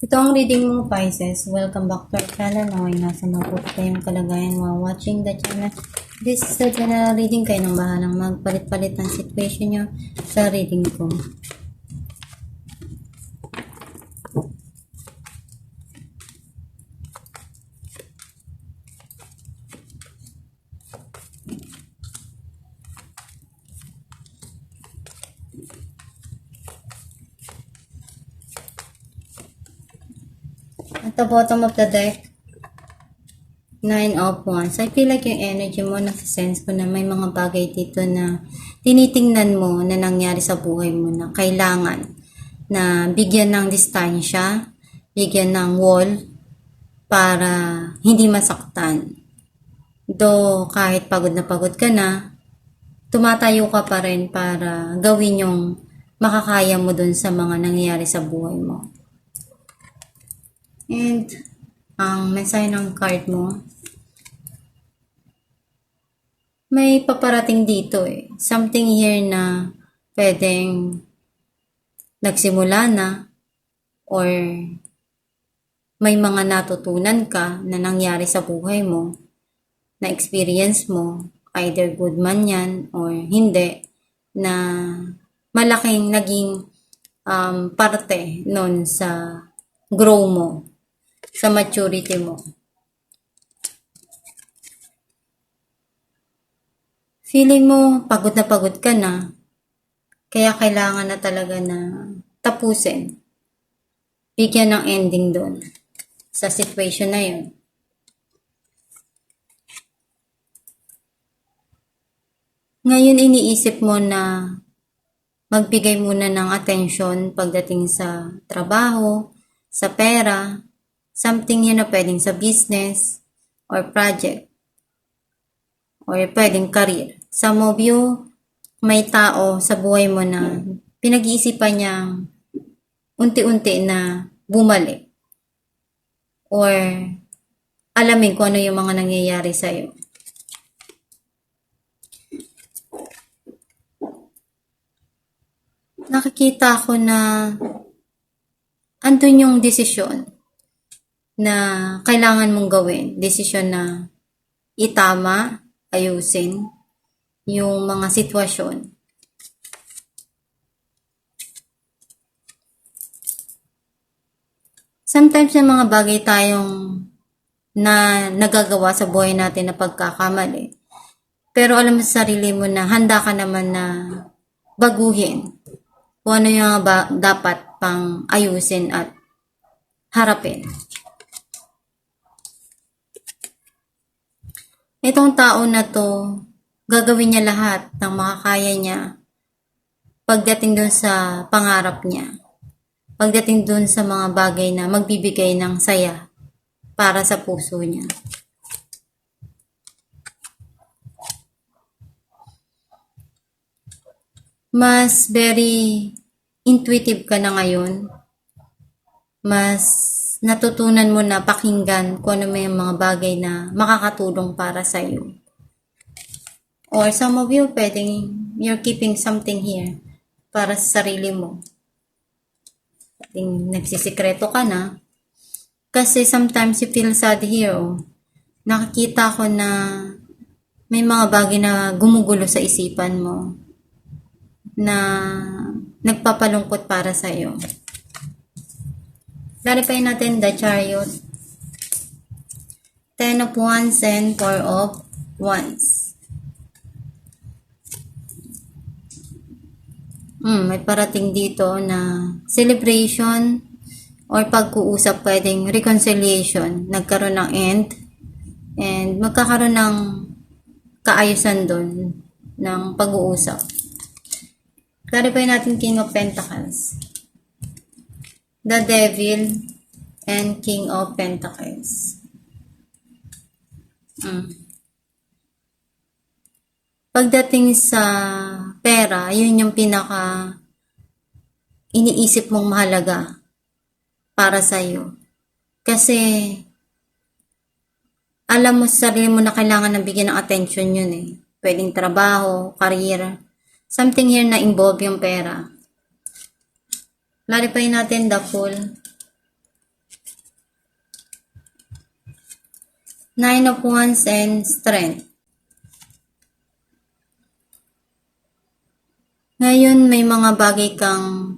Ito ang reading mo, Pisces. Welcome back to our channel. Naway nasa mabuti kayong kalagayan while watching the channel. This is the general reading. Kayo nang bahalang magpalit-palit ng situation nyo sa reading ko. At the bottom of the deck, 9 of Wands. I feel like yung energy mo, nasa-sense ko na may mga bagay dito na tinitingnan mo na nangyari sa buhay mo na kailangan na bigyan ng distansya, bigyan ng wall para hindi masaktan. Though kahit pagod na pagod ka na, tumatayo ka pa rin para gawin yung makakaya mo dun sa mga nangyayari sa buhay mo. And ang mensahe ng card mo, may paparating dito eh. Something here na pwedeng nagsimula na or may mga natutunan ka na nangyari sa buhay mo, na experience mo, either good man yan or hindi, na malaking naging parte nun sa grow mo, sa maturity mo. Feeling mo pagod ka na, kaya kailangan na talaga na tapusin. Bigyan ng ending doon sa situation na yun. Ngayon iniisip mo na magbigay muna ng atensyon pagdating sa trabaho, sa pera, something yun na pwedeng sa business or project or pwedeng career. Some of you, may tao sa buhay mo na pinag-iisipan niyang unti-unti na bumalik or alamin kung ano yung mga nangyayari sa'yo. Nakikita ko na andun yung desisyon na kailangan mong gawin. Desisyon na itama, ayusin yung mga sitwasyon. Sometimes may mga bagay tayong na nagagawa sa buhay natin na pagkakamali. Pero alam mo sa sarili mo na handa ka naman na baguhin kung ano yung dapat pang ayusin at harapin. Itong tao na to, gagawin niya lahat ng makakaya niya pagdating dun sa pangarap niya. Pagdating dun sa mga bagay na magbibigay ng saya para sa puso niya. Mas very intuitive ka na ngayon. Mas natutunan mo na pakinggan kung ano may mga bagay na makakatulong para sa iyo. Or some of you, pwedeng you're keeping something here para sa sarili mo. Pwedeng nagsisikreto ka na. Kasi sometimes you feel sad here. Nakikita ko na may mga bagay na gumugulo sa isipan mo na nagpapalungkot para sa iyo. Clarify natin the Chariot, 10 of Wands and 4 of Wands. May parating dito na celebration or pag-uusap, pwedeng reconciliation, nagkaroon ng end and magkakaroon ng kaayusan doon ng pag-uusap. Clarify natin King of Pentacles, the Devil, and King of Pentacles. Pagdating sa pera, yun yung pinaka iniisip mong mahalaga para sa'yo. Kasi alam mo sa sarili mo na kailangan ng bigyan ng attention yun eh. Pwedeng trabaho, career, something here na involve yung pera. Clarify natin the Fool, Nine of Wands and Strength. Ngayon, may mga bagay kang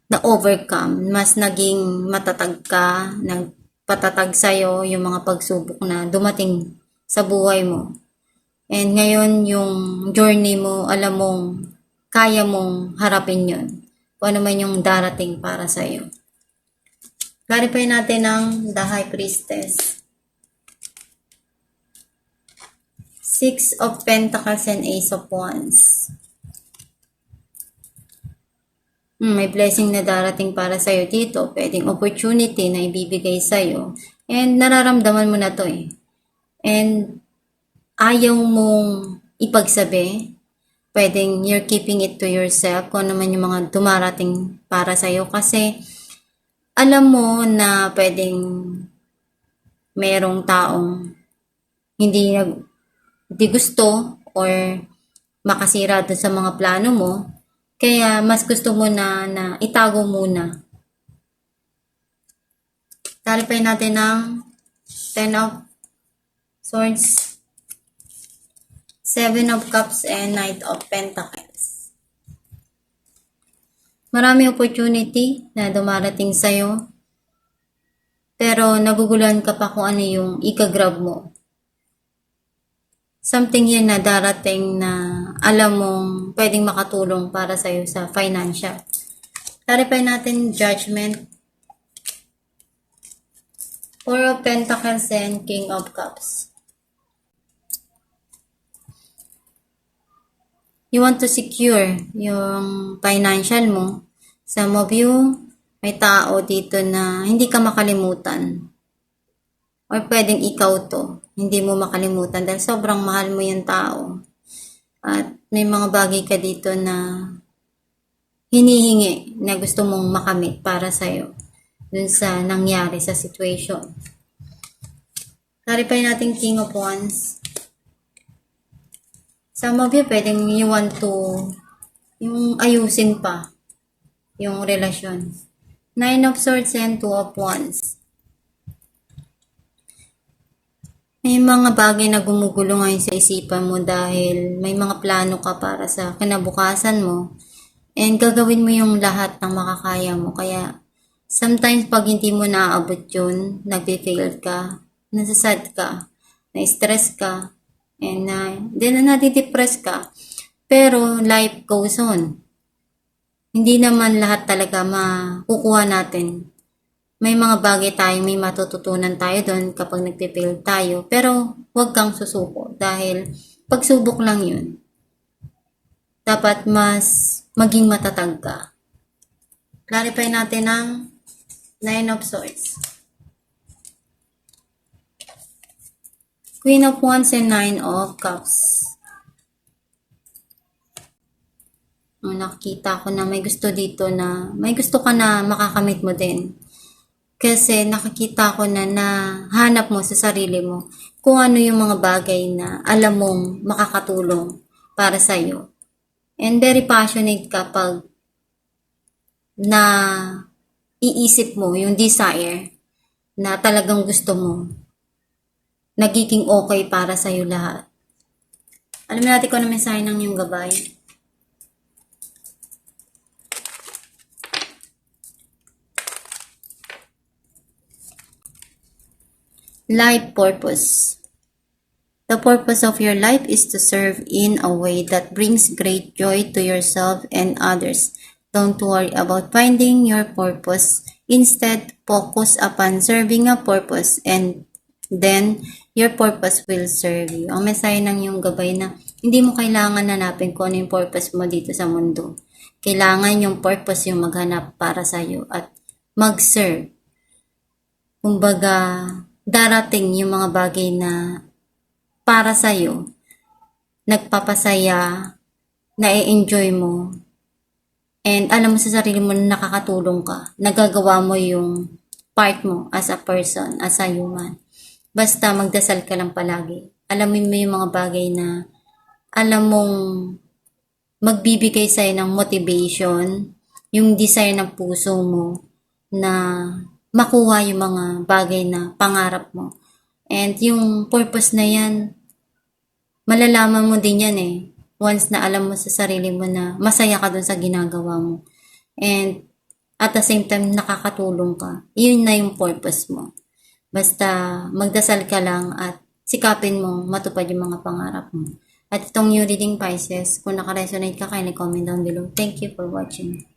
na-overcome. Mas naging matatag ka, nagpatatag sa'yo yung mga pagsubok na dumating sa buhay mo. And ngayon, yung journey mo, alam mong kaya mong harapin yun. Kung ano man yung darating para sa'yo. Clarify natin ang The High Priestess. Six of Pentacles and Ace of Wands. May blessing na darating para sa'yo dito. Pwedeng opportunity na ibibigay sa'yo. And nararamdaman mo na to eh. And ayaw mong ipagsabi. Pwedeng you're keeping it to yourself kung ano man yung mga dumarating para sa'yo. Kasi alam mo na pwedeng merong taong hindi gusto or makasira doon sa mga plano mo. Kaya mas gusto mo na itago muna. Clarify natin ang Ten of Swords, Seven of Cups, and Knight of Pentacles. Marami opportunity na dumarating sa'yo. Pero naguguluhan ka pa kung ano yung ika-grab mo. Something yan na darating na alam mong pwedeng makatulong para sa'yo sa financial. Clarify natin Judgment, Four of Pentacles, and King of Cups. You want to secure yung financial mo. Some of you, may tao dito na hindi ka makalimutan. Or pwedeng ikaw to, hindi mo makalimutan dahil sobrang mahal mo yung tao. At may mga bagay ka dito na hinihingi na gusto mong makamit para sa'yo dun sa nangyari sa situation. Clarify natin King of Wands. Some of you, pwedeng you want to yung ayusin pa yung relasyon. Nine of Swords and Two of Wands. May mga bagay na gumugulo ngayon sa isipan mo dahil may mga plano ka para sa kinabukasan mo and gagawin mo yung lahat ng makakaya mo. Kaya sometimes pag hindi mo naaabot yun, nagbe-fail ka, nasasad ka, na-stress ka, and then nadidepress ka. Pero life goes on. Hindi naman lahat talaga makukuha natin. May mga bagay tayo, may matututunan tayo doon kapag nagpe-fail tayo. Pero huwag kang susuko dahil pagsubok lang yun. Dapat mas maging matatag ka. Clarify natin ang Nine of Swords, Queen of Wands, and Nine of Cups. Nakikita ko na may gusto dito na may gusto ka na makakamit mo din. Kasi nakikita ko na hanap mo sa sarili mo kung ano yung mga bagay na alam mong makakatulong para sa'yo. And very passionate kapag na iisip mo yung desire na talagang gusto mo. Nagiging okay para sa'yo lahat. Alam natin kung ano mensahe ng yung gabay. Life purpose. The purpose of your life is to serve in a way that brings great joy to yourself and others. Don't worry about finding your purpose. Instead, focus upon serving a purpose and then your purpose will serve you. Ang mensahe ng yung gabay na hindi mo kailangan hanapin kung ano yung purpose mo dito sa mundo. Kailangan yung purpose yung maghanap para sa'yo at mag-serve. Kumbaga, darating yung mga bagay na para sa'yo, nagpapasaya, na-enjoy mo, and alam mo sa sarili mo na nakakatulong ka, nagagawa mo yung part mo as a person, as a human. Basta magdasal ka lang palagi. Alamin mo yung mga bagay na alam mong magbibigay sa'yo ng motivation, yung desire ng puso mo na makuha yung mga bagay na pangarap mo. And yung purpose na yan, malalaman mo din yan eh. Once na alam mo sa sarili mo na masaya ka dun sa ginagawa mo. And at the same time, nakakatulong ka. Yun na yung purpose mo. Basta magdasal ka lang at sikapin mo matupad yung mga pangarap mo. At itong new reading Pisces, kung naka-resonate ka, kindly comment down below. Thank you for watching.